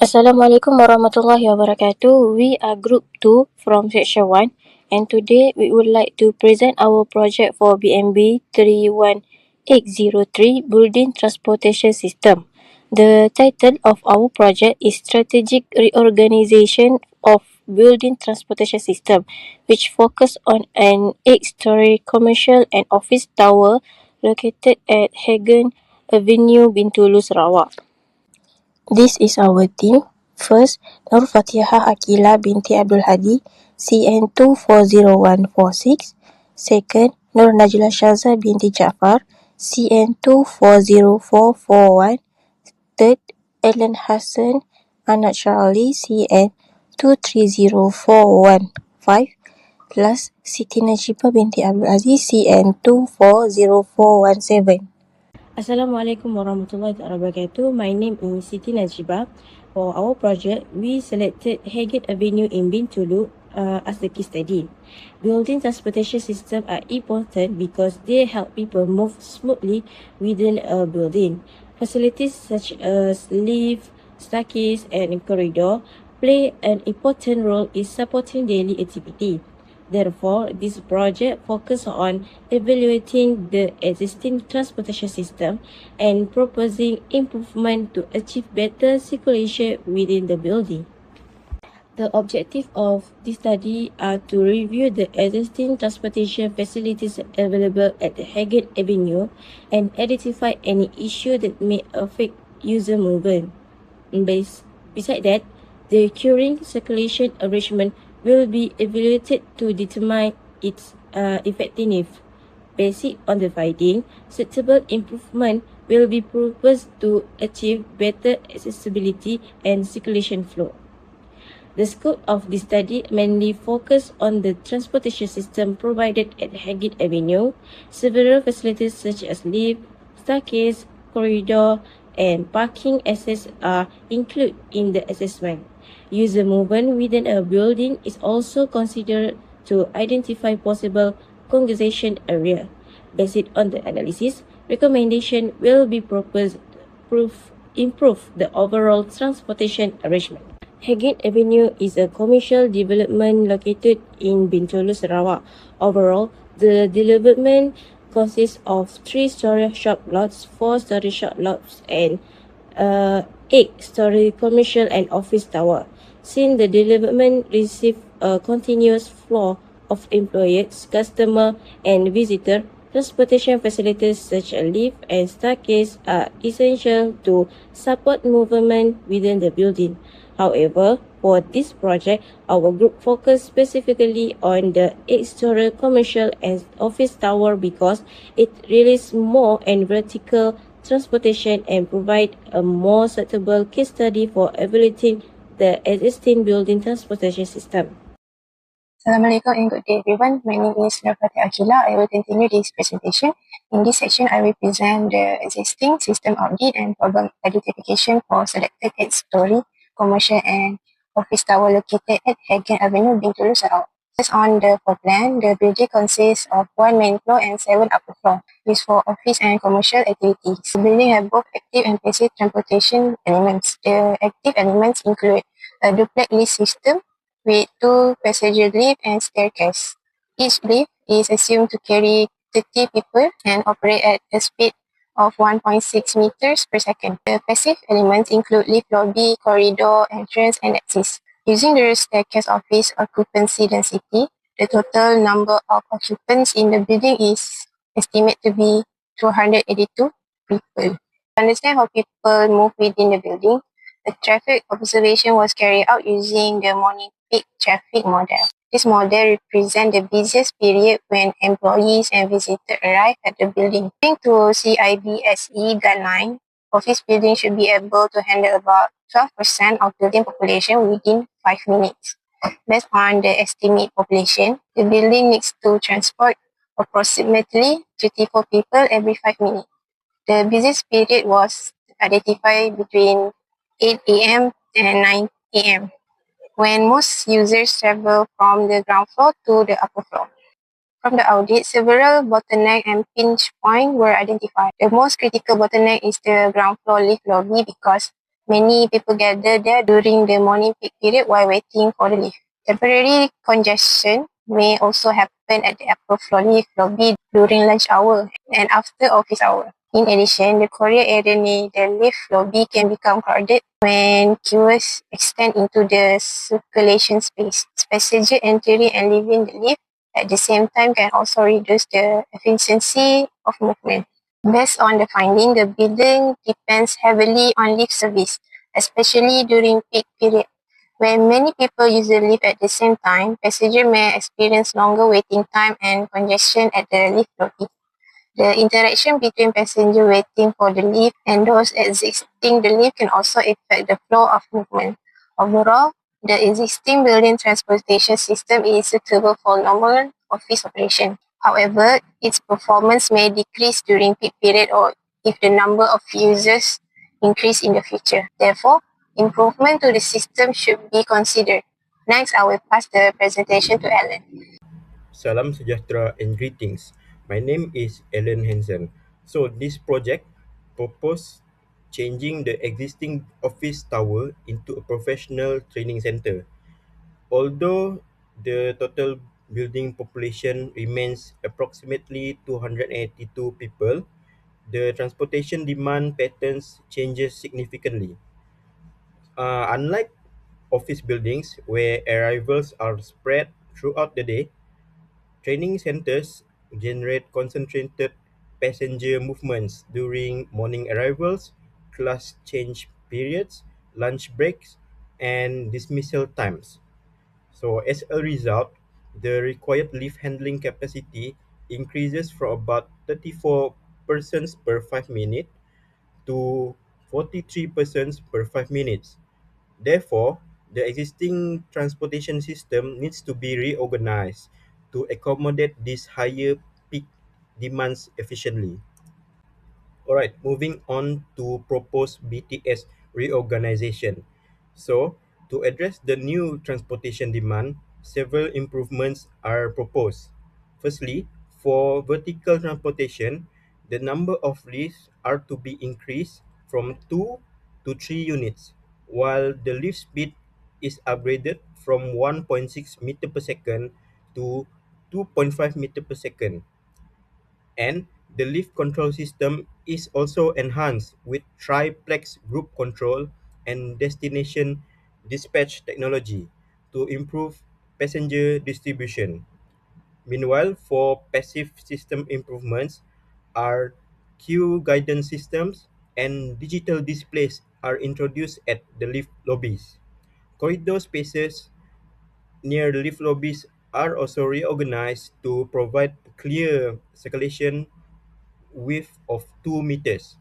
Assalamualaikum warahmatullahi wabarakatuh. We are Group 2 from Section 1 and today we would like to present our project for BNB31803 Building Transportation System. The title of our project is Strategic Reorganization of Building Transportation System, which focus on an 8-story commercial and office tower located at Hagen Avenue, Bintulu, Sarawak. This is our team. First, NURFAATIHah AQILAH binti Abdul Hadi, CN240146. Second, NAJLAA SYAZA binti Jaafar, CN240441. Third, ALLAN HASEN anak Charlie, CN230415. Last, Siti NAJIBAH binti Abdul Aziz, CN240417. Assalamualaikum warahmatullahi wabarakatuh. My name is Siti NAJIBAH. For our project, we selected Hagen Avenue in Bintulu as the case study. Building transportation systems are important because they help people move smoothly within a building. Facilities such as lift, staircase, and corridor play an important role in supporting daily activity. Therefore, this project focuses on evaluating the existing transportation system and proposing improvement to achieve better circulation within the building. The objective of this study are to review the existing transportation facilities available at the Hagen Avenue and identify any issue that may affect user movement. Besides that, the curing circulation arrangement will be evaluated to determine its effectiveness. Based on the finding, suitable improvement will be proposed to achieve better accessibility and circulation flow. The scope of this study mainly focused on the transportation system provided at Hagen Avenue. Several facilities such as lift, staircase, corridor, and parking access are included in the assessment. User movement within a building is also considered to identify possible congestion area. Based on the analysis, recommendation will be proposed to improve the overall transportation arrangement. Hagen Avenue is a commercial development located in Bintulu, Sarawak. Overall, the development consists of 3-story shop lots, 4-story shop lots, and 8-story commercial and office tower. Since the development receives a continuous flow of employees, customers, and visitors, transportation facilities such as lift and staircase are essential to support movement within the building. However, for this project, our group focused specifically on the 8-story commercial and office tower because it releases more and vertical transportation and provide a more suitable case study for evaluating the existing building transportation system. Assalamualaikum and good day everyone. My name is NURFAATIHah AQILAH. I will continue this presentation. In this section, I will present the existing system audit and problem identification for selected 8-story commercial and office tower located at Hagen Avenue, Bintulu, Sarawak. Based on the floor plan, the building consists of 1 main floor and 7 upper floor, used for office and commercial activities. The building has both active and passive transportation elements. The active elements include a duplex lift system with 2 passenger lift and staircase. Each lift is assumed to carry 30 people and operate at a speed of 1.6 meters per second. The passive elements include lift lobby, corridor, entrance, and exits. Using the staircase office occupancy density, the total number of occupants in the building is estimated to be 282 people. To understand how people move within the building, the traffic observation was carried out using the morning peak traffic model. This model represents the busiest period when employees and visitors arrive at the building. According to CIBSE guideline, office buildings should be able to handle about 12% of building population within 5 minutes. Based on the estimate population, the building needs to transport approximately 34 people every 5 minutes. The busiest period was identified between 8 a.m. and 9 a.m. when most users travel from the ground floor to the upper floor. From the audit, several bottleneck and pinch points were identified. The most critical bottleneck is the ground floor lift lobby because Many people gather there during the morning peak period while waiting for the lift. Temporary congestion may also happen at the upper floor lift lobby during lunch hour and after office hour. In addition, the corridor area near the lift lobby can become crowded when queues extend into the circulation space. Passenger entering and leaving the lift at the same time can also reduce the efficiency of movement. Based on the finding, the building depends heavily on lift service, especially during peak period. When many people use the lift at the same time, passengers may experience longer waiting time and congestion at the lift lobby. The interaction between passengers waiting for the lift and those exiting the lift can also affect the flow of movement. Overall, the existing building transportation system is suitable for normal office operation. However, its performance may decrease during peak period or if the number of users increase in the future. Therefore, improvement to the system should be considered. Next, I will pass the presentation to Alan. Salam sejahtera and greetings. My name is ALLAN Hansen. So this project propose changing the existing office tower into a professional training center. Although the total building population remains approximately 282 people, the transportation demand patterns changes significantly. Unlike office buildings where arrivals are spread throughout the day, training centers generate concentrated passenger movements during morning arrivals, class change periods, lunch breaks, and dismissal times. So as a result, the required lift handling capacity increases from about 34 persons per 5 minutes to 43 persons per 5 minutes. Therefore, the existing transportation system needs to be reorganized to accommodate these higher peak demands efficiently. Alright, moving on to proposed BTS reorganization. So, to address the new transportation demand, several improvements are proposed. Firstly, for vertical transportation, the number of lifts are to be increased from 2 to 3 units, while the lift speed is upgraded from 1.6 meter per second to 2.5 meter per second, and the lift control system is also enhanced with triplex group control and destination dispatch technology to improve passenger distribution. Meanwhile, for passive system improvements, our queue guidance systems and digital displays are introduced at the lift lobbies. Corridor spaces near the lift lobbies are also reorganized to provide clear circulation width of 2 meters.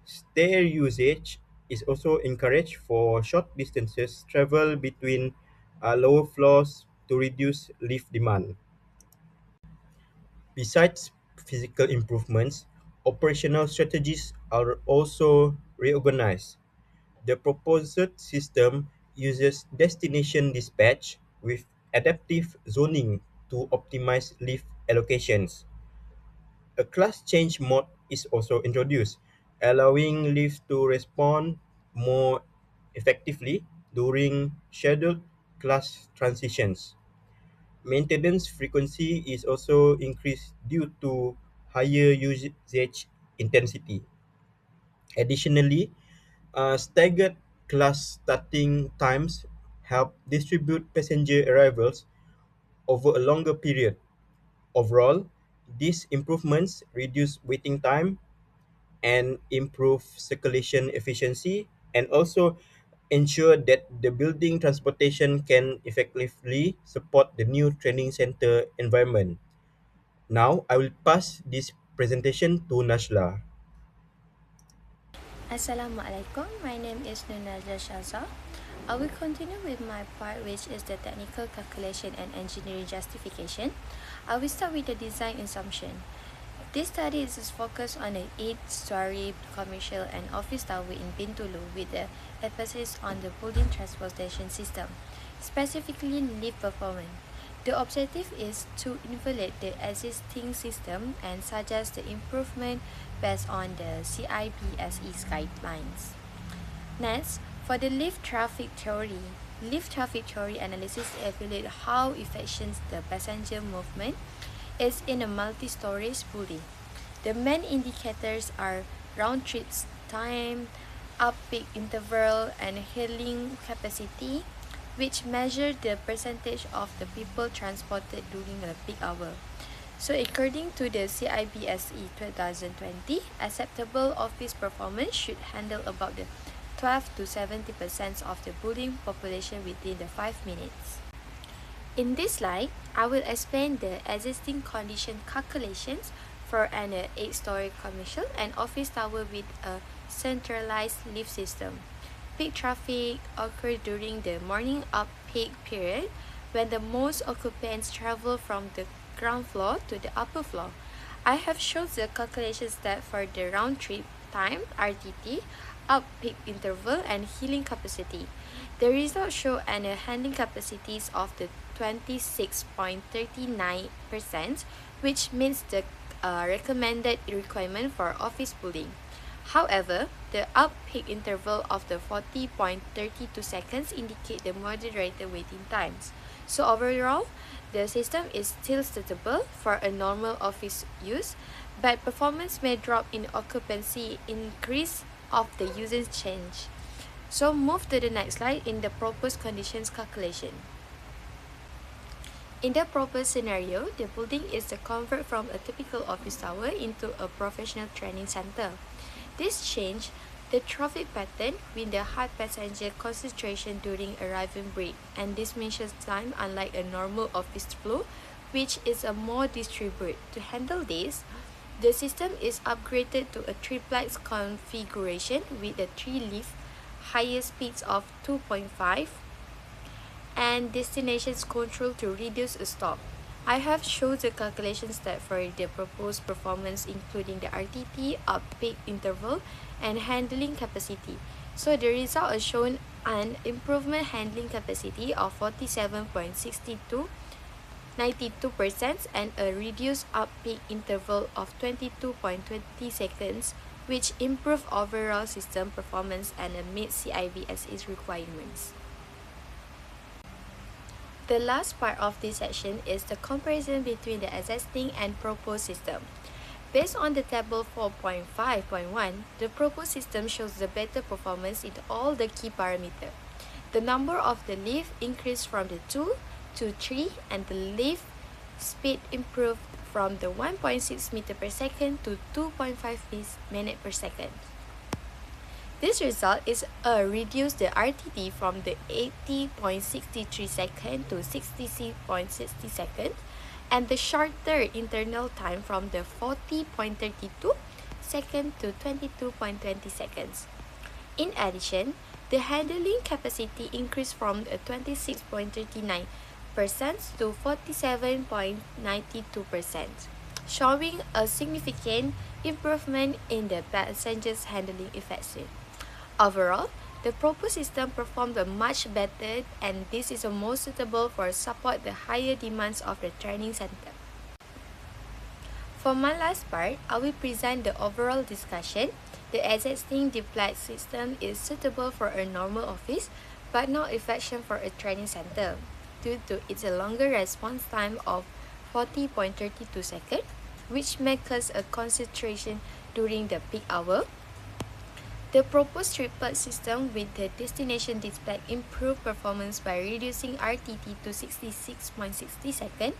Stair usage is also encouraged for short distances travel between lower floors to reduce lift demand. Besides physical improvements, operational strategies are also reorganized. The proposed system uses destination dispatch with adaptive zoning to optimize lift allocations. A class change mode is also introduced, allowing lifts to respond more effectively during scheduled class transitions. Maintenance frequency is also increased due to higher usage intensity. Additionally, staggered class starting times help distribute passenger arrivals over a longer period. Overall, these improvements reduce waiting time and improve circulation efficiency, and also ensure that the building transportation can effectively support the new training center environment. Now, I will pass this presentation to NAJLAA. Assalamualaikum. My name is NAJLAA SYAZA. I will continue with my part, which is the technical calculation and engineering justification. I will start with the design assumption. This study is focused on an 8-story commercial and office tower in Bintulu with the emphasis on the building transportation system, specifically lift performance. The objective is to evaluate the existing system and suggest the improvement based on the CIBSE's guidelines. Next, For the lift traffic theory analysis evaluates how efficient the passenger movement is in a multi-story building. The main indicators are round trip time, up-peak interval, and handling capacity, which measure the percentage of the people transported during a peak hour. So according to the CIBSE 2020, acceptable office performance should handle about the 12 to 70% of the building population within the 5 minutes. In this slide, I will explain the existing condition calculations for an 8-story commercial and office tower with a centralized lift system. Peak traffic occurs during the morning up-peak period when the most occupants travel from the ground floor to the upper floor. I have shown the calculations that for the round trip time, RTT, up-peak interval, and healing capacity. The results show an handling capacities of the 26.39%, which means the recommended requirement for office building. However, the up-peak interval of the 40.32 seconds indicate the moderated waiting times. So overall, the system is still suitable for a normal office use, but performance may drop in occupancy increase of the usage change. So move to the next slide in the proposed conditions calculation. In the proposed scenario, the building is to convert from a typical office tower into a professional training center. This change the traffic pattern with the high passenger concentration during arriving break and dismission time, unlike a normal office flow, which is a more distributed. To handle this, the system is upgraded to a triplex configuration with a 3 lift, higher speeds of 2.5, and destinations control to reduce a stop. I have shown the calculations that for the proposed performance, including the RTT, up-peak interval, and handling capacity. So the result is shown an improvement handling capacity of 47.6292% and a reduced up-peak interval of 22.20 seconds, which improve overall system performance and meet CIBSE's requirements. The last part of this section is the comparison between the existing and proposed system. Based on the table 4.5.1, the proposed system shows the better performance in all the key parameters. The number of the lift increased from the 2 to 3, and the lift speed improved from the 1.6 meter per second to 2.5 minutes per second. This result is reduce the RTT from the 80.63 second to 66.60 second, and the shorter internal time from the 40.32 second to 22.20 seconds. In addition, the handling capacity increased from 26.39% to 47.92%, showing a significant improvement in the passengers' handling efficiency. Overall, the proposed system performed much better, and this is more suitable for support the higher demands of the training center. For my last part, I will present the overall discussion. The existing duplex system is suitable for a normal office, but not efficient for a training center due to its longer response time of 40.32 seconds, which may cause a concentration during the peak hour. The proposed triplet system with the destination display improved performance by reducing RTT to 66.60 seconds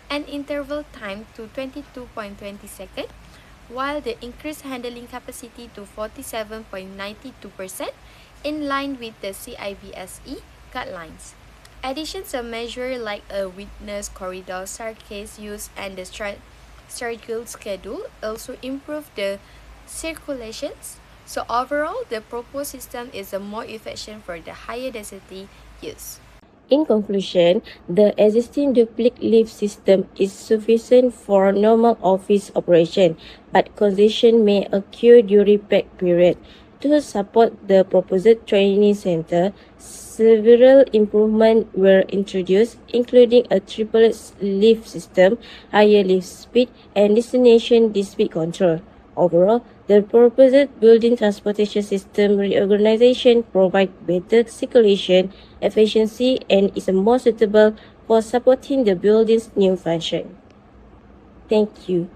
and interval time to 22.20 seconds, while the increased handling capacity to 47.92% in line with the CIBSE guidelines. Additions of measures like a witness corridor, staircase use, and the schedule also improve the circulations. So overall, the proposed system is more efficient for the higher density use. In conclusion, the existing duplex lift system is sufficient for normal office operation, but congestion may occur during peak period. To support the proposed training center, several improvements were introduced, including a triplet lift system, higher lift speed, and destination speed control. Overall, the proposed building transportation system reorganization provides better circulation, efficiency, and is more suitable for supporting the building's new function. Thank you.